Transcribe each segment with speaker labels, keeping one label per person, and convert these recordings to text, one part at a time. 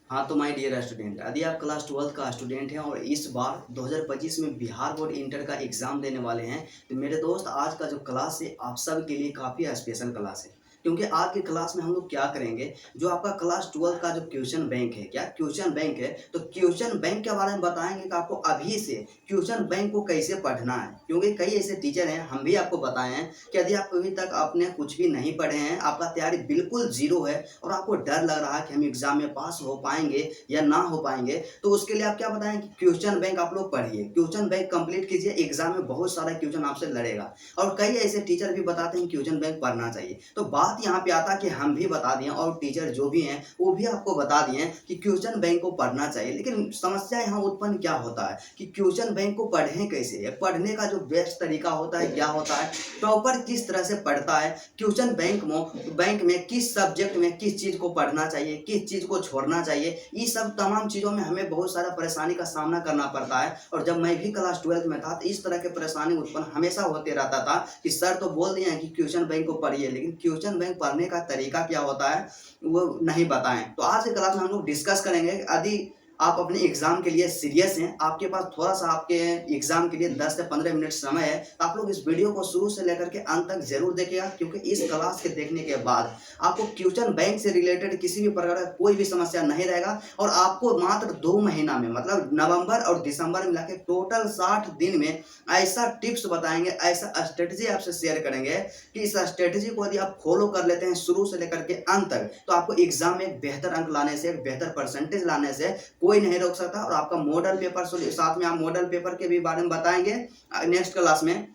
Speaker 1: हाँ तो my dear student, यदि आप क्लास 12 का स्टूडेंट हैं और इस बार 2025 में बिहार बोर्ड इंटर का एग्ज़ाम देने वाले हैं, तो मेरे दोस्त आज का जो क्लास है आप सब के लिए काफ़ी स्पेशल क्लास है। क्योंकि आज की क्लास में हम लोग क्या करेंगे, जो आपका क्लास 12 का जो क्वेश्चन बैंक है, क्या क्वेश्चन बैंक है, तो क्वेश्चन बैंक के बारे में बताएंगे कि आपको अभी से क्वेश्चन बैंक को कैसे पढ़ना है। क्योंकि कई ऐसे टीचर हैं, हम भी आपको बताए हैं कि यदि आप अभी तक आपने कुछ भी नहीं पढ़े हैं, आपका तैयारी बिल्कुल जीरो है और आपको डर लग रहा है कि हम एग्जाम में पास हो पाएंगे या ना हो पाएंगे, तो उसके लिए आप क्या बताएं कि क्वेश्चन बैंक आप लोग पढ़िए, क्वेश्चन बैंक कंप्लीट कीजिए। एग्जाम में बहुत सारा क्वेश्चन आपसे लड़ेगा और कई ऐसे टीचर भी बताते हैं क्वेश्चन बैंक पढ़ना चाहिए। तो बात यहाँ पे आता कि हम भी बता दिए और टीचर जो भी हैं वो भी आपको बता दिए कि क्वेश्चन बैंक को पढ़ना चाहिए, लेकिन समस्या यहाँ उत्पन्न क्या होता है कि क्वेश्चन बैंक को पढ़ें कैसे, पढ़ने का जो बेस्ट तरीका होता है क्या होता है, टॉपर किस तरह से पढ़ता है, क्वेश्चन बैंक में किस सब्जेक्ट में किस चीज़ को पढ़ना चाहिए, किस चीज़ को छोड़ना चाहिए, ये सब तमाम चीज़ों में हमें बहुत सारा परेशानी का सामना करना पड़ता है। और जब मैं भी क्लास 12 में था तो इस तरह के परेशानी उत्पन्न हमेशा होते रहता था कि सर तो बोल दिए हैं कि क्वेश्चन बैंक को पढ़िए, लेकिन क्वेश्चन बैंक पढ़ने का तरीका क्या होता है वो नहीं बताएं। तो आज के क्लास में हम लोग डिस्कस करेंगे कि यदि आप अपने एग्जाम के लिए सीरियस हैं, आपके पास थोड़ा सा आपके एग्जाम के लिए 10 से 15 मिनट समय है, तो आप लोग इस वीडियो को शुरू से लेकर के अंत तक जरूर देखिएगा। क्योंकि इस क्लास के देखने के बाद आपको क्वेश्चन बैंक से रिलेटेड किसी भी प्रकार का कोई भी समस्या नहीं रहेगा और आपको मात्र 2 महीना में, मतलब नवंबर और दिसंबर मिला के टोटल 60 दिन में ऐसा टिप्स बताएंगे, ऐसा स्ट्रेटजी आपसे शेयर करेंगे कि इस स्ट्रेटजी को यदि आप फॉलो कर लेते हैं शुरू से लेकर के अंत तक, तो आपको एग्जाम में बेहतर अंक लाने से, बेहतर परसेंटेज लाने से कोई नहीं रोक सकता। और आपका मॉडल पेपर साथ में, आप मॉडल पेपर के भी बारे में बताएंगे नेक्स्ट क्लास में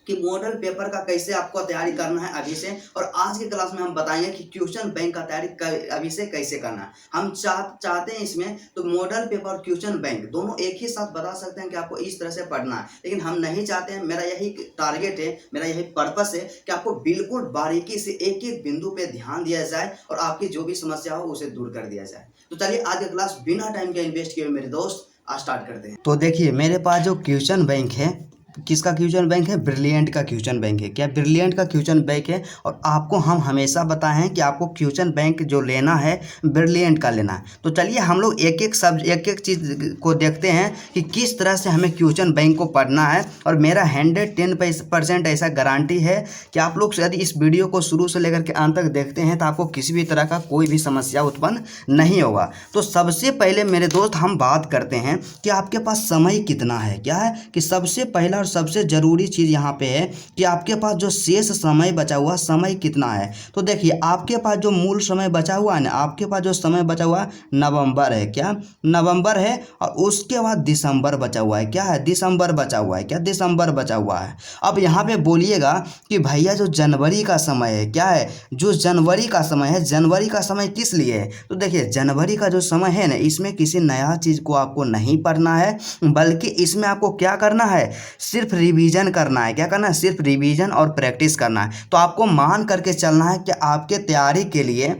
Speaker 1: कि मॉडल पेपर का कैसे आपको तैयारी करना है अभी से। और आज की क्लास में हम बताएंगे कि क्वेश्चन बैंक का तैयारी अभी से कैसे करना है। हम चाहते हैं इसमें तो मॉडल पेपर और क्वेश्चन बैंक दोनों एक ही साथ बता सकते हैं कि आपको इस तरह से पढ़ना है, लेकिन हम नहीं चाहते हैं। मेरा यही टारगेट है, मेरा यही पर्पस है कि आपको बिल्कुल बारीकी से एक एक बिंदु पे ध्यान दिया जाए और आपकी जो भी समस्या हो उसे दूर कर दिया जाए। तो चलिए आज की क्लास बिना टाइम के इन्वेस्ट किए मेरे दोस्त स्टार्ट करते हैं। तो देखिए मेरे पास जो क्वेश्चन बैंक है, किसका क्वेश्चन बैंक है, ब्रिलियंट का क्वेश्चन बैंक है। क्या ब्रिलियंट का क्वेश्चन बैंक है। और आपको हम हमेशा बताए हैं कि आपको क्वेश्चन बैंक जो लेना है ब्रिलियंट का लेना है। तो चलिए हम लोग एक एक चीज़ को देखते हैं कि किस तरह से हमें क्वेश्चन बैंक को पढ़ना है। और मेरा 110% ऐसा गारंटी है कि आप लोग यदि इस वीडियो को शुरू से लेकर के अंत तक देखते हैं तो आपको किसी भी तरह का कोई भी समस्या उत्पन्न नहीं होगा। तो सबसे पहले मेरे दोस्त हम बात करते हैं कि आपके पास समय कितना है। क्या है कि सबसे पहला और सबसे ज़रूरी चीज़ यहाँ पे है कि आपके पास जो शेष समय बचा हुआ समय कितना है। तो देखिए आपके पास जो मूल समय बचा हुआ है ना, आपके पास जो समय बचा हुआ नवंबर है, क्या नवंबर है। और उसके बाद दिसंबर बचा हुआ है, क्या है दिसंबर बचा हुआ है, क्या दिसंबर बचा हुआ है। अब यहाँ पे बोलिएगा कि भैया जो जनवरी का समय है, क्या है जो जनवरी का समय है, जनवरी का समय किस लिए है। तो देखिए जनवरी का जो समय है ना, इसमें किसी नया चीज़ को आपको नहीं पढ़ना है, बल्कि इसमें आपको क्या करना है, सिर्फ रिवीजन करना है। क्या करना है, सिर्फ रिवीजन और प्रैक्टिस करना है। तो आपको मान करके चलना है कि आपके तैयारी के लिए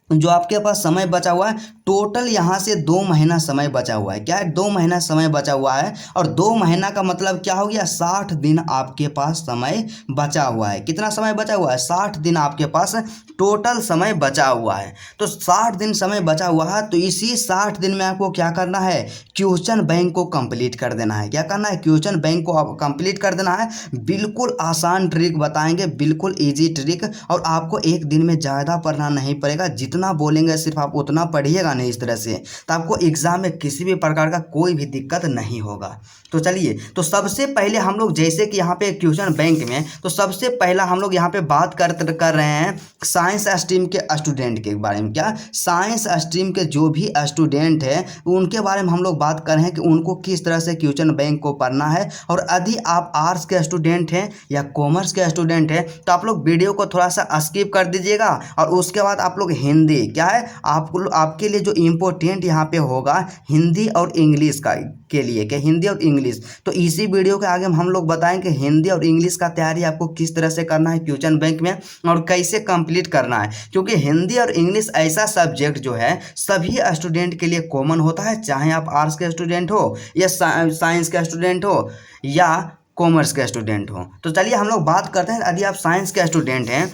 Speaker 1: जो आपके पास समय बचा हुआ है टोटल यहाँ से 2 महीना समय बचा हुआ है। क्या है 2 महीना समय बचा हुआ है। और 2 महीना का मतलब क्या हो गया, 60 दिन आपके पास समय बचा हुआ है। कितना समय बचा हुआ है, 60 दिन आपके पास टोटल समय बचा हुआ है। तो 60 दिन समय बचा हुआ है, तो इसी 60 दिन में आपको क्या करना है, क्वेश्चन बैंक को कंप्लीट कर देना है। क्या करना है, क्वेश्चन बैंक को आप कंप्लीट कर देना है। बिल्कुल आसान ट्रिक बताएंगे, बिल्कुल ईजी ट्रिक। और आपको एक दिन में ज़्यादा पढ़ना नहीं पड़ेगा, जितना बोलेंगे सिर्फ आप उतना पढ़िएगा नहीं इस तरह से, तो आपको एग्जाम में किसी भी प्रकार का कोई भी दिक्कत नहीं होगा। तो चलिए, तो सबसे पहले हम लोग जैसे कि यहाँ पे क्वेश्चन बैंक में, तो सबसे पहला हम लोग यहाँ पे बात कर रहे हैं साइंस स्ट्रीम के स्टूडेंट के बारे में। क्या साइंस स्ट्रीम के जो भी स्टूडेंट है उनके बारे में हम लोग बात कर रहे हैं कि उनको किस तरह से क्वेश्चन बैंक को पढ़ना है। और यदि आप आर्ट्स के स्टूडेंट हैं या कॉमर्स के स्टूडेंट हैं तो आप लोग वीडियो को थोड़ा सा स्किप कर दीजिएगा। और उसके बाद आप लोग हिंदी, क्या है आपके लिए जो इम्पोर्टेंट यहाँ पे होगा हिंदी और इंग्लिश का के लिए, क्या हिंदी और इंग्लिश। तो इसी वीडियो के आगे हम लोग बताएंगे हिंदी और इंग्लिश का तैयारी आपको किस तरह से करना है क्वेश्चन बैंक में और कैसे कंप्लीट करना है। क्योंकि हिंदी और इंग्लिश ऐसा सब्जेक्ट जो है सभी स्टूडेंट के लिए कॉमन होता है, चाहे आप आर्ट्स के स्टूडेंट हो या साइंस के स्टूडेंट हो या कॉमर्स के स्टूडेंट हो। तो चलिए हम लोग बात करते हैं, यदि आप साइंस के स्टूडेंट हैं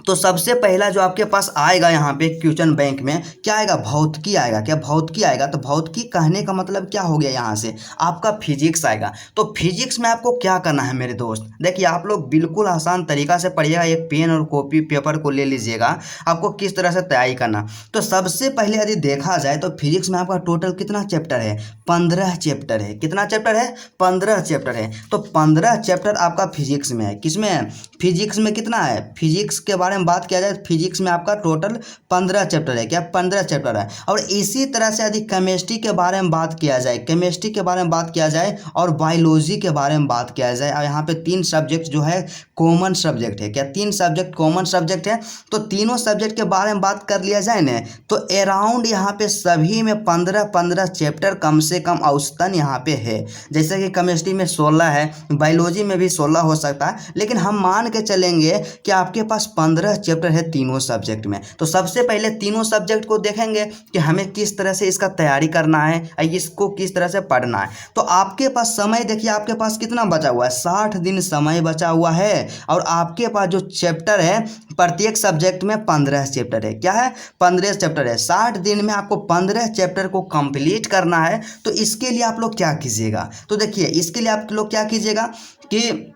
Speaker 1: तो सबसे पहला जो आपके पास आएगा यहाँ पे क्वेश्चन बैंक में क्या आएगा, भौतिकी आएगा। क्या भौतिकी आएगा, तो भौतिकी कहने का मतलब क्या हो गया, यहाँ से आपका फिजिक्स आएगा। तो फिजिक्स में आपको क्या करना है मेरे दोस्त, देखिए आप लोग बिल्कुल आसान तरीका से पढ़िएगा, एक पेन और कॉपी पेपर को ले लीजिएगा, आपको किस तरह से तैयारी करना। तो सबसे पहले यदि देखा जाए तो फिजिक्स में आपका टोटल कितना चैप्टर है, 15 चैप्टर है। कितना चैप्टर है, 15 चैप्टर है। तो 15 चैप्टर आपका फिजिक्स में है। किसमें है, फिजिक्स में कितना है, फिजिक्स के बारे में बात किया जाए फिजिक्स में आपका टोटल 15 चैप्टर है। क्या 15 चैप्टर है। और इसी तरह से यदि केमिस्ट्री के बारे में बात किया जाए, केमिस्ट्री के बारे में बात किया जाए और बायोलॉजी के बारे में बात किया जाए, और यहाँ पे 3 सब्जेक्ट जो है कॉमन सब्जेक्ट है। क्या 3 सब्जेक्ट कॉमन सब्जेक्ट है। तो तीनों सब्जेक्ट के बारे में बात कर लिया जाए ना, तो अराउंड यहाँ पे सभी में 15-15 चैप्टर कम से कम औसतन यहाँ पे है। जैसे कि केमिस्ट्री में 16 है, बायोलॉजी में भी 16 हो सकता है, लेकिन हम मान के चलेंगे कि आपके पास 15 चैप्टर है तीनों सब्जेक्ट में। तो सबसे पहले तीनों सब्जेक्ट को देखेंगे कि हमें किस तरह से इसका तैयारी करना है, इसको किस तरह से पढ़ना है। तो आपके पास समय देखिए, आपके पास कितना बचा हुआ है, 60 दिन समय बचा हुआ है। और आपके पास जो चैप्टर है प्रत्येक सब्जेक्ट में 15 चैप्टर है। क्या है, 15 चैप्टर है। 60 दिन में आपको 15 चैप्टर को कंप्लीट करना है। तो इसके लिए आप लोग क्या कीजिएगा, तो देखिए इसके लिए आप लोग क्या कीजिएगा कि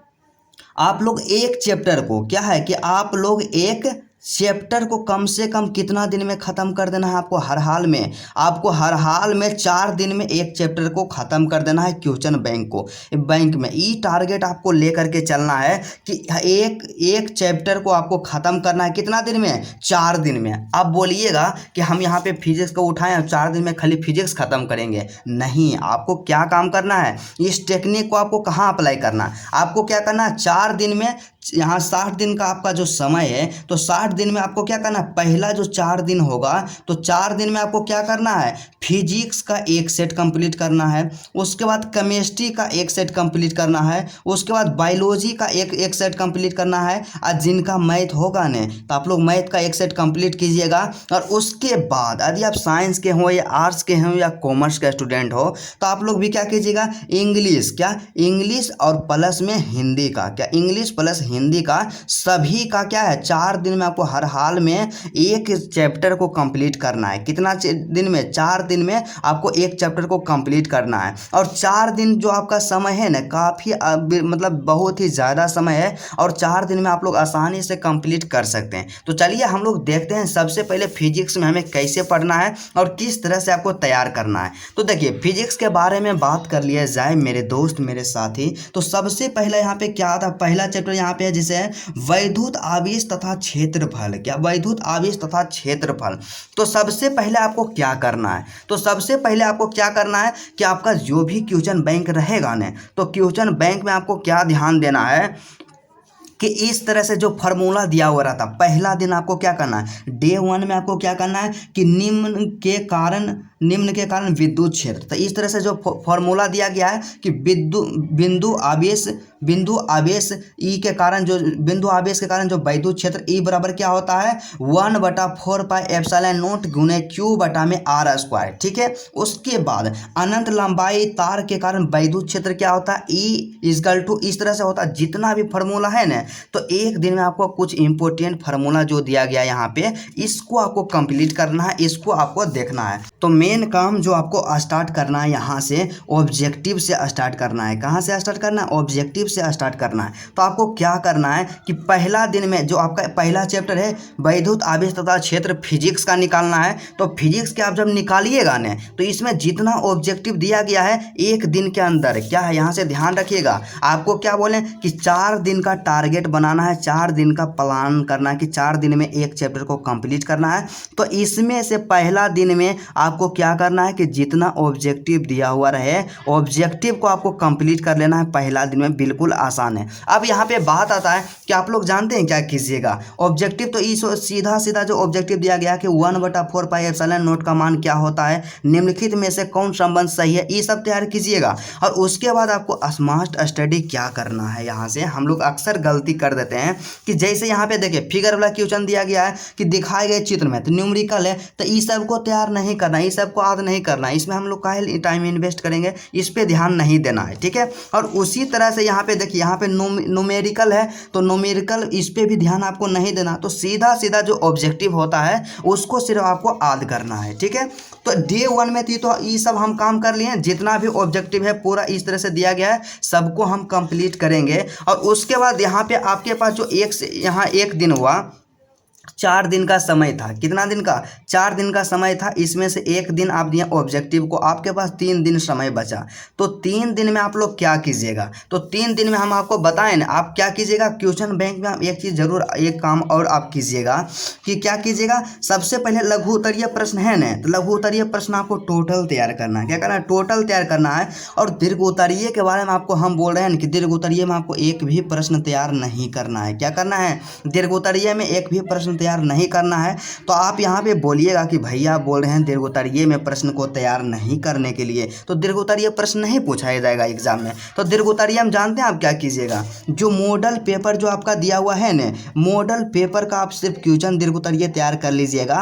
Speaker 1: आप लोग एक चैप्टर को, क्या है कि आप लोग एक चैप्टर को कम से कम कितना दिन में ख़त्म कर देना है, आपको हर हाल में, आपको हर हाल में 4 दिन में एक चैप्टर को ख़त्म कर देना है क्वेश्चन बैंक को। बैंक में ये टारगेट आपको लेकर के चलना है कि एक चैप्टर को आपको ख़त्म करना है कितना दिन में, 4 दिन में। आप बोलिएगा कि हम यहाँ पे फिजिक्स को उठाएं 4 दिन में खाली फिजिक्स ख़त्म करेंगे, नहीं। आपको क्या काम करना है, इस टेक्निक को आपको कहाँ अप्लाई करना है, आपको क्या करना है, 4 दिन में, यहाँ 60 दिन का आपका जो समय है, तो 60 दिन में आपको क्या करना है, पहला जो 4 दिन होगा तो 4 दिन में आपको क्या करना है, फिजिक्स का एक सेट कंप्लीट करना है, उसके बाद केमिस्ट्री का एक सेट कंप्लीट करना है, उसके बाद बायोलॉजी का एक सेट कंप्लीट करना है। और जिनका मैथ होगा ने, तो आप लोग मैथ का एक सेट कंप्लीट कीजिएगा। और उसके बाद यदि आप साइंस के हो या आर्ट्स के हो या कॉमर्स के स्टूडेंट हो, तो आप लोग भी क्या कीजिएगा, इंग्लिश, क्या इंग्लिश और प्लस में हिंदी का, क्या इंग्लिश प्लस हिंदी का, सभी का क्या है, 4 दिन में आपको हर हाल में एक चैप्टर को कंप्लीट करना है। कितना दिन में, 4 दिन में आपको एक चैप्टर को कंप्लीट करना है। और 4 दिन जो आपका समय है ना, काफ़ी मतलब बहुत ही ज़्यादा समय है, और 4 दिन में आप लोग आसानी से कंप्लीट कर सकते हैं। तो चलिए हम लोग देखते हैं सबसे पहले फिजिक्स में हमें कैसे पढ़ना है और किस तरह से आपको तैयार करना है। तो देखिए फिजिक्स के बारे में बात कर लिया जाए मेरे दोस्त, मेरे साथी, तो सबसे पहले यहाँ पे क्या आता है, पहला चैप्टर यहाँ पे है जिसे वैद्युत आवेश तथा क्षेत्रफल। क्या, वैद्युत आवेश तथा क्षेत्रफल। तो सबसे पहले आपको क्या करना है, तो सबसे पहले आपको क्या करना है कि आपका जो भी क्वेश्चन बैंक रहेगा ना, तो क्वेश्चन बैंक में आपको क्या ध्यान देना है कि इस तरह से जो फार्मूला दिया हुआ रहता, पहला दिन आपको क्या करना है, डे 1 में आपको क्या करना है कि निम्न के कारण विद्युत क्षेत्र। तो इस तरह से जो फार्मूला दिया गया है कि बिंदु आवेश ई के कारण, जो बिंदु आवेश के कारण जो वैद्युत क्षेत्र ई बराबर क्या होता है, 1/4 पाई एप्सिलॉन नॉट गुने क्यू बटा में आर स्क्वायर। ठीक है। उसके बाद अनंत लंबाई तार के कारण वैद्युत क्षेत्र क्या होता है, ई इजकल टू, इस तरह से होता है। जितना भी फार्मूला है ना, तो एक दिन में आपको कुछ इंपॉर्टेंट फार्मूला जो दिया गया यहाँ पे, इसको आपको कंप्लीट करना है, इसको आपको देखना है। तो मेन काम जो आपको स्टार्ट करना है यहाँ से, ऑब्जेक्टिव से स्टार्ट करना है। कहाँ से स्टार्ट करना है, ऑब्जेक्टिव से स्टार्ट करना है। तो आपको क्या करना है कि पहला दिन में जो आपका पहला चैप्टर है वैद्युत आवेश तथा क्षेत्र फिजिक्स का निकालना है। तो फिजिक्स के आप जब निकालिएगा ना, तो इसमें जितना ऑब्जेक्टिव दिया गया है एक दिन के अंदर, क्या है, यहाँ से ध्यान रखिएगा, आपको क्या बोले कि 4 दिन का टारगेट बनाना है, 4 दिन का प्लान करना है कि 4 दिन में एक चैप्टर को कंप्लीट करना है। तो इसमें से पहला दिन में आपको क्या करना है कि जितना ऑब्जेक्टिव दिया हुआ रहे, ऑब्जेक्टिव को आपको कंप्लीट कर लेना है पहला दिन में, बिल्कुल आसान है। अब यहाँ पे बात आता है कि आप लोग जानते हैं क्या कीजिएगा, ऑब्जेक्टिव तो इस सीधा जो ऑब्जेक्टिव दिया गया कि 1/4 पाई एप्सिलॉन नॉट का मान क्या होता है, निम्नलिखित में से कौन संबंध सही है, ये सब तैयार कीजिएगा। और उसके बाद आपको स्मार्ट स्टडी क्या करना है, यहाँ से हम लोग अक्सर गलती कर देते हैं कि जैसे यहाँ पे देखिए फिगर वाला क्वेश्चन दिया गया है कि दिखाए गए चित्र में, तो न्यूमेरिकल है, तो इस सब को तैयार नहीं करना, इस सब को याद नहीं करना, इसमें हम लोग काहे टाइम इन्वेस्ट करेंगे, इस पे ध्यान नहीं देना है। ठीक है। और उसी तरह से यहाँ पे देखिए यहाँ पे न्यूमेरिकल है, तो न्यूमेरिकल इस पे भी ध्यान आपको नहीं देना, तो सीधा सीधा जो ऑब्जेक्टिव होता है उसको सिर्फ आपको याद करना है, ठीक है। तो डे 1 में थी तो ये सब हम काम कर लिए, जितना भी ऑब्जेक्टिव है पूरा इस तरह से दिया गया है, सबको हम कंप्लीट करेंगे। और उसके बाद यहाँ पे आपके पास जो यहाँ एक दिन हुआ, 4 दिन का समय था, कितना दिन का, 4 दिन का समय था, इसमें से एक दिन आप दिए ऑब्जेक्टिव को, आपके पास 3 दिन समय बचा। तो 3 दिन में आप लोग क्या कीजिएगा, तो 3 दिन में हम आपको बताएं ना, आप क्या कीजिएगा, क्वेश्चन बैंक में आप एक चीज़ जरूर, एक काम और आप कीजिएगा कि क्या कीजिएगा, सबसे पहले लघु उत्तरीय प्रश्न है ना, तो लघु उत्तरीय प्रश्न आपको टोटल तैयार करना है, क्या करना है, टोटल तैयार करना है। और दीर्घ उत्तरीय के बारे में आपको हम बोल रहे हैं कि दीर्घ उत्तरीय में आपको एक भी प्रश्न तैयार नहीं करना है, क्या करना है, दीर्घ उत्तरीय में एक भी प्रश्न तैयार नहीं करना है। तो आप यहाँ पे बोलिएगा कि भैया बोल रहे हैं दीर्घोत्तरीय में प्रश्न को तैयार नहीं करने के लिए, तो दीर्घोत्तरीय प्रश्न नहीं पूछाया जाएगा एग्जाम में। तो दीर्घोत्तरीय हम जानते हैं आप क्या कीजिएगा, जो मॉडल पेपर जो आपका दिया हुआ है ना, मॉडल पेपर का आप सिर्फ क्वेश्चन दीर्घोत्तरीय तैयार कर लीजिएगा,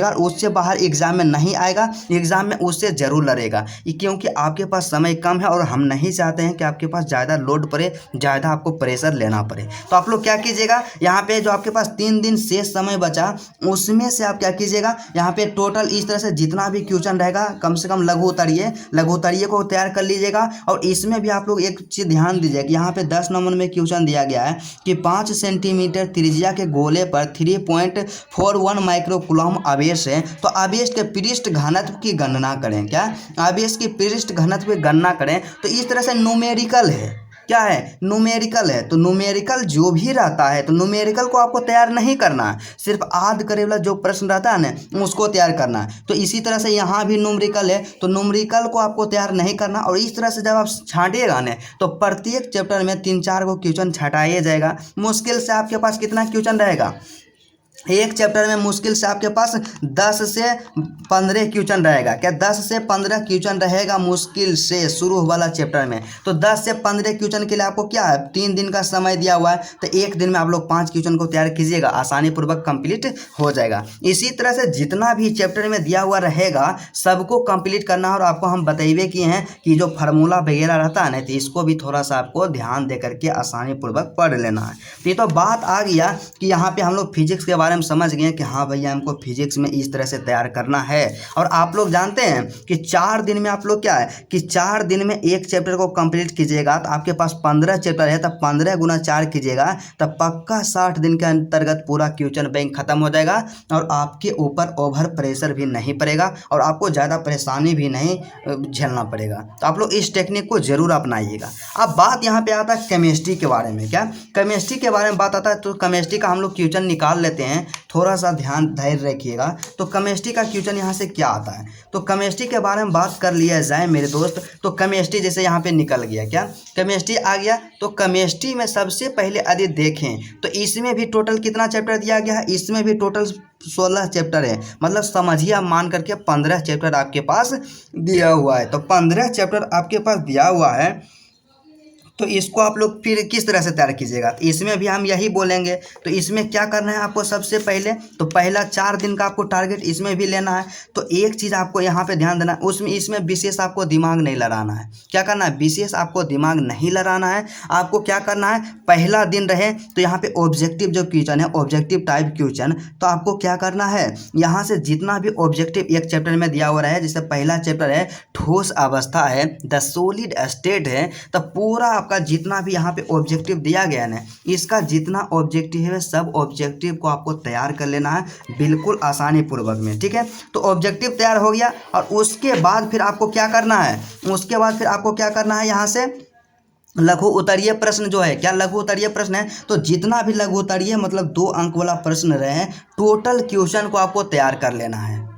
Speaker 1: और उससे बाहर एग्जाम में नहीं आएगा, एग्जाम में उससे जरूर लड़ेगा, क्योंकि आपके पास समय कम है और हम नहीं चाहते हैं कि आपके पास ज़्यादा लोड पड़े, ज़्यादा आपको प्रेशर लेना पड़े। तो आप लोग क्या कीजिएगा, यहाँ पे जो आपके पास 3 दिन शेष समय बचा, उसमें से आप क्या कीजिएगा, यहाँ पे टोटल इस तरह से जितना भी क्वेश्चन रहेगा, कम से कम लघु उत्तरीय को तैयार कर लीजिएगा। और इसमें भी आप लोग एक चीज़ ध्यान दीजिए कि यहाँ पे 10 नंबर में क्वेश्चन दिया गया है कि 5 सेंटीमीटर त्रिज्या के गोले पर 3.41 माइक्रोकूलम आवेश है, तो आवेश के पृष्ठ घनत्व की गणना करें, क्या, आवेश की पृष्ठ घनत्व की गणना करें। तो इस तरह से न्यूमेरिकल है, क्या है, न्यूमेरिकल है। तो न्यूमेरिकल जो भी रहता है, तो न्यूमेरिकल को आपको तैयार नहीं करना है, सिर्फ याद करे वाला जो प्रश्न रहता है ना उसको तैयार करना है। तो इसी तरह से यहाँ भी न्यूमेरिकल है, तो न्यूमेरिकल को आपको तैयार नहीं करना। और इस तरह से जब आप छांटिएगा ना, तो प्रत्येक चैप्टर में 3-4 को क्वेश्चन छटाइए जाएगा। मुश्किल से आपके पास कितना क्वेश्चन रहेगा, एक चैप्टर में मुश्किल से आपके पास 10 से 15 क्वेश्चन रहेगा, क्या 10 से 15 क्वेश्चन रहेगा मुश्किल से शुरू वाला चैप्टर में। तो 10 से 15 क्वेश्चन के लिए आपको क्या है, 3 दिन का समय दिया हुआ है, तो एक दिन में आप लोग 5 क्वेश्चन को तैयार कीजिएगा, आसानी पूर्वक कंप्लीट हो जाएगा। इसी तरह से जितना भी चैप्टर में दिया हुआ रहेगा सबको कंप्लीट करना है। और आपको हम बतैबे किए हैं कि जो फार्मूला वगैरह रहता है ना, तो इसको भी थोड़ा सा आपको ध्यान दे करके आसानी पूर्वक पढ़ लेना है। तो ये तो बात आ गया कि यहाँ पे हम लोग फिजिक्स के बारे में समझ गए कि हाँ भैया हमको फिजिक्स में इस तरह से तैयार करना है। और आप लोग जानते हैं कि 4 दिन में आप लोग क्या है कि 4 दिन में एक चैप्टर को कंप्लीट कीजिएगा, तो आपके पास 15 चैप्टर है, तब 15 गुना 4 कीजिएगा, तब पक्का 60 दिन के अंतर्गत पूरा क्वेश्चन बैंक खत्म हो जाएगा। और आपके ऊपर ओवर प्रेशर भी नहीं पड़ेगा और आपको ज़्यादा परेशानी भी नहीं झेलना पड़ेगा। तो आप लोग इस टेक्निक को जरूर अपनाइएगा। अब बात यहाँ पे आता है केमिस्ट्री के बारे में, क्या केमिस्ट्री के बारे में बात आता है, तो केमिस्ट्री का हम लोग क्वेश्चन निकाल लेते हैं, थोड़ा सा ध्यान धैर्य रखिएगा। तो केमिस्ट्री का क्वेश्चन यहाँ से क्या आता है, तो केमिस्ट्री के बारे में बात कर लिया जाए मेरे दोस्त। तो केमिस्ट्री जैसे यहाँ पे निकल गया, क्या केमिस्ट्री आ गया। तो केमिस्ट्री में सबसे पहले यदि देखें तो इसमें भी टोटल कितना चैप्टर दिया गया है, इसमें भी टोटल 16 चैप्टर है, मतलब समझिए आप मान करके 15 चैप्टर आपके पास दिया हुआ है। तो 15 चैप्टर आपके पास दिया हुआ है, तो इसको आप लोग फिर किस तरह से तैयार कीजिएगा, तो इसमें भी हम यही बोलेंगे। तो इसमें क्या करना है आपको, सबसे पहले तो पहला 4 दिन का आपको टारगेट इसमें भी लेना है। तो एक चीज़ आपको यहाँ पे ध्यान देना, इसमें विशेष आपको दिमाग नहीं लड़ाना है, क्या करना है, विशेष आपको दिमाग नहीं लड़ाना है। आपको क्या करना है, पहला दिन रहे तो यहाँ पे ऑब्जेक्टिव जो क्वेश्चन है, ऑब्जेक्टिव टाइप क्वेश्चन, तो आपको क्या करना है, यहाँ से जितना भी ऑब्जेक्टिव एक चैप्टर में दिया हुआ है, जैसे पहला चैप्टर है ठोस अवस्था है, द सॉलिड स्टेट है, तो पूरा का जितना भी यहाँ पे ऑब्जेक्टिव दिया गया है, इसका जितना ऑब्जेक्टिव है सब ऑब्जेक्टिव को आपको तैयार कर लेना है बिल्कुल आसानी पूर्वक में, ठीक है। तो ऑब्जेक्टिव तैयार हो गया और उसके बाद फिर आपको क्या करना है, यहाँ से लघु उत्तरीय प्रश्न जो है, क्या लघु उत्तरीय प्रश्न है, तो जितना भी लघु उत्तरीय मतलब 2 अंक वाला प्रश्न रहे, टोटल क्वेश्चन को आपको तैयार कर लेना है।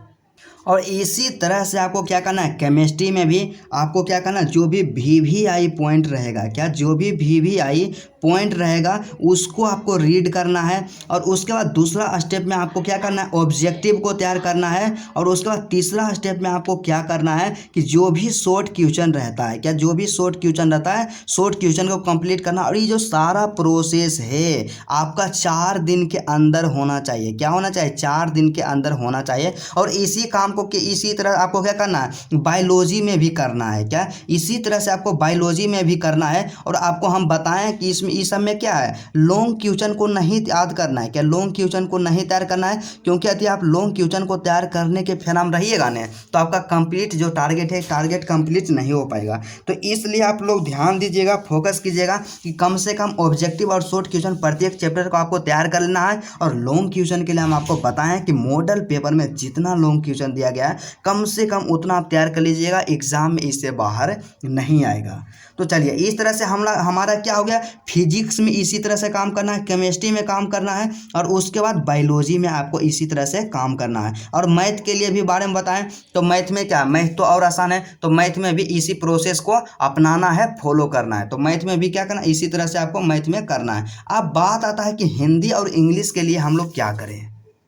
Speaker 1: और इसी तरह से आपको क्या करना है, केमिस्ट्री में भी आपको क्या करना है, जो भी VVI पॉइंट रहेगा, क्या जो भी VVI
Speaker 2: पॉइंट रहेगा उसको आपको रीड करना है। और उसके बाद दूसरा स्टेप में आपको क्या करना है, ऑब्जेक्टिव को तैयार करना है। और उसके बाद तीसरा स्टेप में आपको क्या करना है कि जो भी शॉर्ट क्वेश्चन रहता है, क्या जो भी शॉर्ट क्वेश्चन रहता है, शॉर्ट क्वेश्चन को कंप्लीट करना। और ये जो सारा प्रोसेस है आपका 4 दिन के अंदर होना चाहिए। क्या होना चाहिए, 4 दिन के अंदर होना चाहिए। और इसी काम को इसी तरह आपको क्या करना है, बायोलॉजी में भी करना है। क्या इसी तरह से आपको बायोलॉजी में भी करना है। और आपको हम बताएं कि इसमें इस सब में क्या है, लॉन्ग क्वेश्चन को नहीं याद करना है। क्या लॉन्ग क्वेश्चन को नहीं तैयार करना है, क्योंकि यदि आप लॉन्ग क्वेश्चन को तैयार करने के फेराम रहिएगा ना तो आपका कंप्लीट जो टारगेट है, टारगेट कंप्लीट नहीं हो पाएगा। तो इसलिए आप लोग ध्यान दीजिएगा, फोकस कीजिएगा कि कम से कम ऑब्जेक्टिव और शॉर्ट क्वेश्चन प्रत्येक चैप्टर को आपको तैयार कर लेना है। और लॉन्ग क्वेश्चन के लिए हम आपको बताएं कि मॉडल पेपर में जितना लॉन्ग क्वेश्चन दिया गया है कम से कम उतना आप तैयार कर लीजिएगा, एग्जाम में इससे बाहर नहीं आएगा। तो चलिए इस तरह से हमारा क्या हो गया, फिजिक्स में इसी तरह से काम करना है, केमिस्ट्री में काम करना है, और उसके बाद बायोलॉजी में आपको इसी तरह से काम करना है। और मैथ के लिए भी बारे में बताएं तो मैथ में क्या, मैथ तो और आसान है, तो मैथ में भी इसी प्रोसेस को अपनाना है, फॉलो करना है। तो मैथ में भी क्या करना है, इसी तरह से आपको मैथ में करना है। अब बात आता है कि हिंदी और इंग्लिश के लिए हम लोग क्या करें।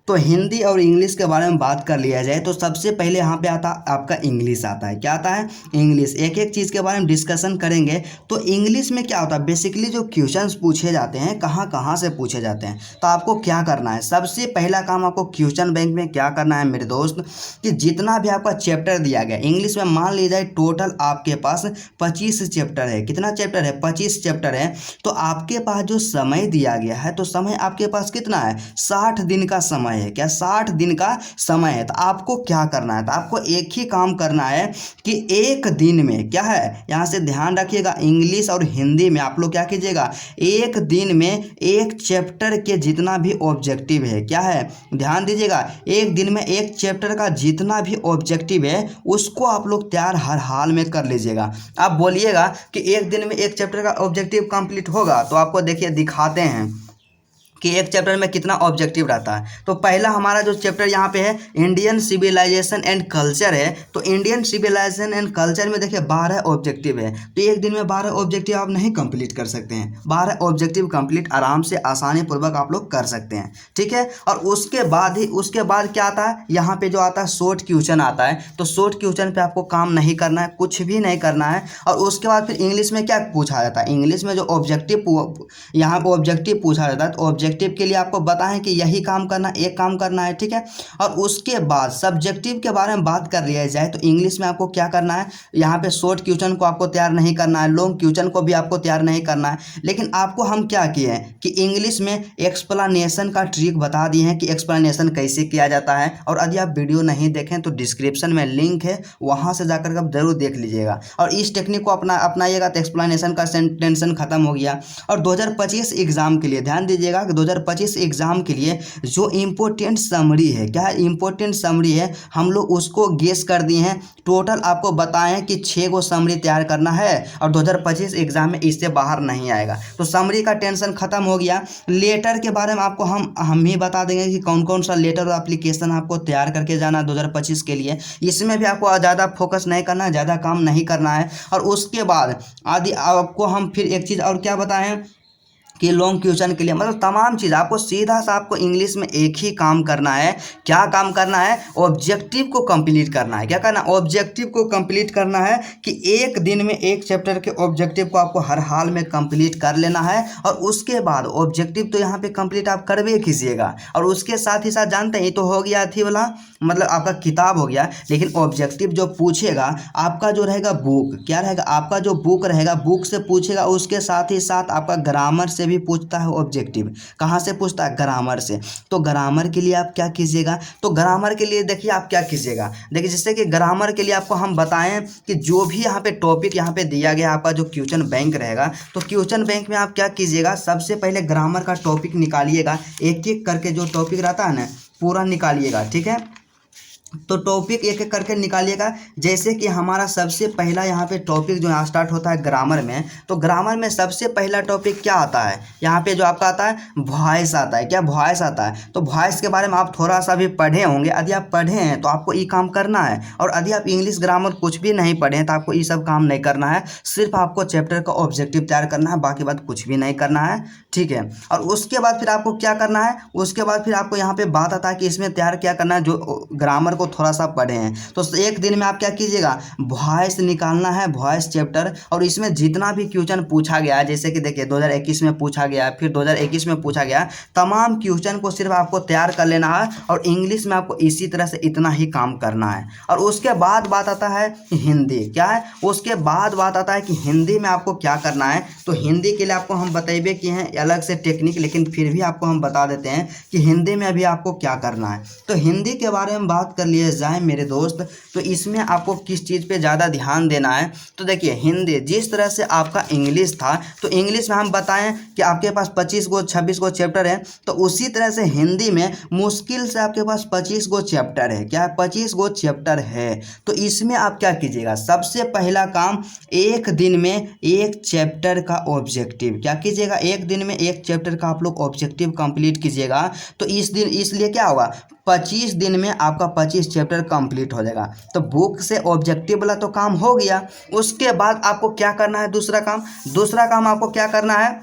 Speaker 2: तो हिंदी और इंग्लिश के बारे में बात कर लिया जाए तो सबसे पहले यहाँ पे आता आपका इंग्लिश आता है। क्या आता है, इंग्लिश। एक एक चीज़ के बारे में डिस्कशन करेंगे। तो इंग्लिश में क्या होता है, बेसिकली जो क्वेश्चंस पूछे जाते हैं कहाँ कहाँ से पूछे जाते हैं। तो आपको क्या करना है, सबसे पहला काम आपको क्वेश्चन बैंक में क्या करना है मेरे दोस्त, कि जितना भी आपका चैप्टर दिया गया इंग्लिश में, मान लीजिए टोटल आपके पास 25 चैप्टर है। कितना चैप्टर है, 25 चैप्टर है। तो आपके पास जो समय दिया गया है, तो समय आपके पास कितना है, 60 दिन का समय है। क्या 60 दिन का समय है। तो आपको क्या करना है, तो आपको एक ही काम करना है कि एक दिन में क्या है, यहाँ से ध्यान रखिएगा, इंग्लिश और हिंदी में आप लोग क्या कीजिएगा, एक दिन में एक चैप्टर के जितना भी ऑब्जेक्टिव है, क्या है, ध्यान दीजिएगा, एक दिन में एक चैप्टर का जितना भी ऑब्जेक्टिव है उसको आप लोग तैयार हर हाल में कर लीजिएगा। आप बोलिएगा कि एक दिन में एक चैप्टर का ऑब्जेक्टिव कंप्लीट होगा, तो आपको देखिए दिखाते हैं कि एक चैप्टर में कितना ऑब्जेक्टिव रहता है। तो पहला हमारा जो चैप्टर यहाँ पे है इंडियन सिविलाइजेशन एंड कल्चर है। तो इंडियन सिविलाइजेशन एंड कल्चर में देखिए 12 ऑब्जेक्टिव है। तो एक दिन में 12 ऑब्जेक्टिव आप नहीं कंप्लीट कर सकते हैं। 12 ऑब्जेक्टिव कंप्लीट आराम से आसानी पूर्वक आप लोग कर सकते हैं, ठीक है। और उसके बाद क्या आता है, यहाँ पे जो आता है शॉर्ट क्वेश्चन आता है। तो शॉर्ट क्वेश्चन पे आपको काम नहीं करना है, कुछ भी नहीं करना है। और उसके बाद फिर इंग्लिश में क्या पूछा जाता है, इंग्लिश में जो ऑब्जेक्टिव यहाँ पर ऑब्जेक्टिव पूछा जाता है, तो ऑब्जेक्टिव के लिए आपको बताएं कि यही काम करना, एक काम करना है, ठीक है। और उसके बाद सब्जेक्टिव के बारे में बात कर लिया जाए तो इंग्लिश में आपको क्या करना है, यहाँ पे शॉर्ट क्वेश्चन को आपको तैयार नहीं करना है, लॉन्ग क्वेश्चन को भी आपको तैयार नहीं करना है। लेकिन आपको हम क्या किए हैं कि इंग्लिश में एक्सप्लेनेशन का ट्रिक बता दिए हैं कि एक्सप्लेनेशन कैसे किया जाता है। और यदि आप वीडियो नहीं देखें तो डिस्क्रिप्शन में लिंक है, वहाँ से जाकर आप जरूर देख लीजिएगा। और इस टेक्निक को अपनाइएगा तो एक्सप्लेनेशन का टेंशन खत्म हो गया। और 2025 एग्जाम के लिए ध्यान दीजिएगा कि 2025 एग्जाम के लिए जो इम्पोर्टेंट समरी है, क्या है, इम्पोर्टेंट समरी है, हम लोग उसको गेस कर दिए हैं। टोटल आपको बताएं कि 6 गो समरी तैयार करना है और 2025 एग्जाम में इससे बाहर नहीं आएगा। तो समरी का टेंशन खत्म हो गया। लेटर के बारे में आपको हम ही बता देंगे कि कौन कौन सा लेटर और एप्लीकेशन आपको तैयार करके जाना है 2025 के लिए। इसमें भी आपको ज़्यादा फोकस नहीं करना है, ज़्यादा काम नहीं करना है। और उसके बाद आदि आपको हम फिर एक चीज़ और क्या बताएं कि लॉन्ग क्वेश्चन के लिए मतलब तमाम चीज़ आपको सीधा सा आपको इंग्लिश में एक ही काम करना है। क्या काम करना है, ऑब्जेक्टिव को कंप्लीट करना है। क्या करना, ऑब्जेक्टिव को कंप्लीट करना है कि एक दिन में एक चैप्टर के ऑब्जेक्टिव को आपको हर हाल में कंप्लीट कर लेना है। और उसके बाद ऑब्जेक्टिव तो यहाँ पे कंप्लीट आप करवे कीजिएगा। और उसके साथ ही साथ जानते हैं, ये तो हो गया थी वाला मतलब आपका किताब हो गया। लेकिन ऑब्जेक्टिव जो पूछेगा आपका जो रहेगा बुक, क्या रहेगा, आपका जो बुक रहेगा बुक से पूछेगा। उसके साथ ही साथ आपका ग्रामर से भी पूछता है ऑब्जेक्टिव। कहाँ से पूछता है, ग्रामर से। तो ग्रामर के लिए आप क्या कीजिएगा, तो ग्रामर के लिए देखिए आप क्या कीजिएगा, देखिए जिससे कि ग्रामर के लिए आपको हम बताएं कि जो भी यहाँ पे टॉपिक यहाँ पे दिया गया आपका जो क्वेश्चन बैंक रहेगा, तो क्वेश्चन बैंक में आप क्या कीजिएगा, सबसे पहले ग्रामर का टॉपिक निकालिएगा। एक एक करके जो टॉपिक रहता है ना पूरा निकालिएगा, ठीक है। तो टॉपिक एक एक करके निकालिएगा। जैसे कि हमारा सबसे पहला यहाँ पे टॉपिक जो यहाँ स्टार्ट होता है ग्रामर में, तो ग्रामर में सबसे पहला टॉपिक क्या आता है, यहाँ पे जो आपका आता है वॉइस आता है। क्या वॉइस आता है? तो वॉइस के बारे में आप थोड़ा सा भी पढ़े होंगे। यदि आप पढ़े हैं तो आपको ये काम करना है, और यदि आप इंग्लिश ग्रामर कुछ भी नहीं पढ़े हैं तो आपको ये सब काम नहीं करना है। सिर्फ आपको चैप्टर का ऑब्जेक्टिव तैयार करना है, बाकी बात कुछ भी नहीं करना है, ठीक है। और उसके बाद फिर आपको क्या करना है, उसके बाद फिर आपको यहाँ पे बात आता है कि इसमें तैयार क्या करना है। जो ग्रामर को थोड़ा सा पढ़े हैं तो एक दिन में आप क्या कीजिएगा, वॉइस निकालना है, वॉइस चैप्टर। और इसमें जितना भी क्वेश्चन पूछा गया है, जैसे कि देखिए 2021 में पूछा गया, फिर 2021 में पूछा गया, तमाम क्वेश्चन को सिर्फ आपको तैयार कर लेना है। और इंग्लिश में आपको इसी तरह से इतना ही काम करना है। और उसके बाद बात आता है हिंदी। क्या है? उसके बाद बात आता है कि हिंदी में आपको क्या करना है। तो हिंदी के लिए आपको हम बतेबे किए हैं अलग से टेक्निक, लेकिन फिर भी आपको हम बता देते हैं कि हिंदी में अभी आपको क्या करना है। तो हिंदी के बारे में बात कर लिए जाए मेरे दोस्त, तो इसमें आपको किस चीज़ पे ज़्यादा ध्यान देना है। तो देखिए हिंदी जिस तरह से आपका इंग्लिश था, तो इंग्लिश में हम बताएं कि आपके पास 25 गो 26 गो चैप्टर है, तो उसी तरह से हिंदी में मुश्किल से आपके पास 25 गो चैप्टर है। क्या है? 25 गो चैप्टर है। तो इसमें आप क्या कीजिएगा, सबसे पहला काम, एक दिन में एक चैप्टर का ऑब्जेक्टिव क्या कीजिएगा, एक दिन में एक चैप्टर का आप लोग ऑब्जेक्टिव कंप्लीट कीजिएगा। तो इस दिन इसलिए क्या होगा, 25 दिन में आपका 25 चैप्टर कंप्लीट हो जाएगा। तो बुक से ऑब्जेक्टिव वाला तो काम हो गया। उसके बाद आपको क्या करना है, दूसरा काम आपको क्या करना है,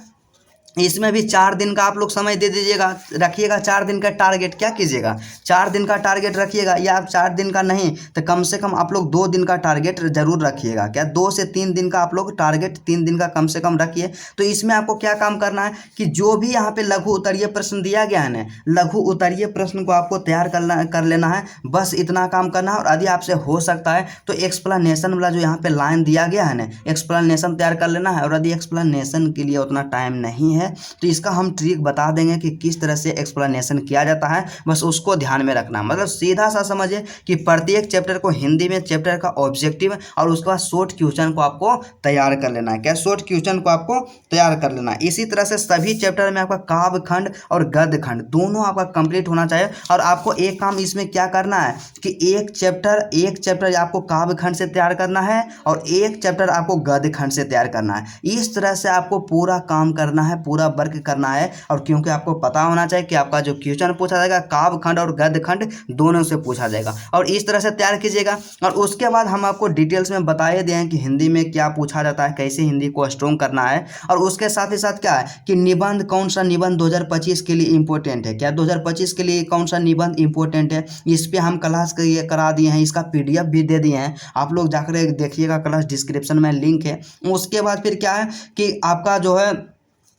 Speaker 2: इसमें भी 4 दिन का आप लोग समय दे दीजिएगा, रखिएगा 4 दिन का टारगेट। क्या कीजिएगा, 4 दिन का टारगेट रखिएगा, या आप 4 दिन का नहीं तो कम से कम आप लोग 2 दिन का टारगेट जरूर रखिएगा। क्या 2 से 3 दिन का आप लोग टारगेट 3 दिन का कम से कम रखिए। तो इसमें आपको क्या काम करना है कि जो भी यहाँ पे लघु उत्तरीय प्रश्न दिया गया है ना, लघु उत्तरीय प्रश्न को आपको तैयार कर लेना है, बस इतना काम करना है। और यदि आपसे हो सकता है तो एक्सप्लेनेशन वाला जो यहाँ पे लाइन दिया गया है ना, एक्सप्लेनेशन तैयार कर लेना है। और यदि एक्सप्लेनेशन के लिए उतना टाइम नहीं है तो इसका हम ट्रिक बता देंगे कि किस तरह से एक्सप्लेनेशन किया जाता है, बस उसको ध्यान में रखना। मतलब सीधा सा समझिए कि प्रत्येक चैप्टर को हिंदी में चैप्टर का ऑब्जेक्टिव और उसके बाद शॉर्ट क्वेश्चन को आपको तैयार कर लेना है। क्या? शॉर्ट क्वेश्चन को आपको तैयार कर लेना है। इसी तरह से सभी चैप्टर में आपका काव्य खंड और गद्य खंड दोनों आपका कंप्लीट होना चाहिए। और आपको एक काम इसमें क्या करना है कि एक चैप्टर आपको काव्य खंड से तैयार करना है और एक चैप्टर आपको गद्य खंड से तैयार करना है। इस तरह से आपको पूरा काम करना है, पूरा वर्क करना है। और क्योंकि आपको पता होना चाहिए कि आपका जो क्वेश्चन पूछा जाएगा काव्य खंड और गद्य खंड दोनों से पूछा जाएगा। और इस तरह से तैयार कीजिएगा। और उसके बाद हम आपको डिटेल्स में बताए दिए हैं कि हिंदी में क्या पूछा जाता है, कैसे हिंदी को स्ट्रॉन्ग करना है। और उसके साथ ही साथ क्या है कि निबंध, कौन सा निबंध 2025 के लिए इंपॉर्टेंट है। क्या 2025 के लिए कौन सा निबंध इंपॉर्टेंट है, इस पर हम क्लास करा दिए हैं, इसका PDF भी दे दिए हैं। आप लोग जाकर देखिएगा, क्लास डिस्क्रिप्शन में लिंक है। उसके बाद फिर क्या है कि आपका जो है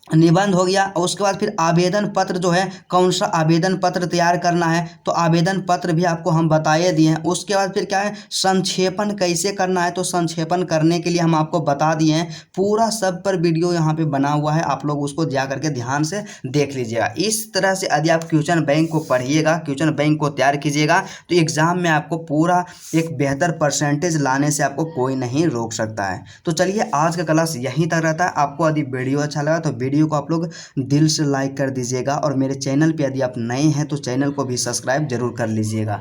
Speaker 2: निबंध हो गया। और उसके बाद फिर आवेदन पत्र जो है, कौन सा आवेदन पत्र तैयार करना है, तो आवेदन पत्र भी आपको हम बताए दिए हैं। उसके बाद फिर क्या है, संक्षेपण कैसे करना है, तो संक्षेपण करने के लिए हम आपको बता दिए हैं। पूरा सब पर वीडियो यहाँ पे बना हुआ है, आप लोग उसको जा करके ध्यान से देख लीजिएगा। इस तरह से यदि आप क्वेश्चन बैंक को पढ़िएगा, क्वेश्चन बैंक को तैयार कीजिएगा, तो एग्जाम में आपको पूरा एक बेहतर परसेंटेज लाने से आपको कोई नहीं रोक सकता है। तो चलिए आज का क्लास यहीं तक रहता है। आपको यदि वीडियो अच्छा लगा तो वीडियो को आप लोग दिल से लाइक कर दीजिएगा। और मेरे चैनल पे यदि आप नए हैं तो चैनल को भी सब्सक्राइब जरूर कर लीजिएगा।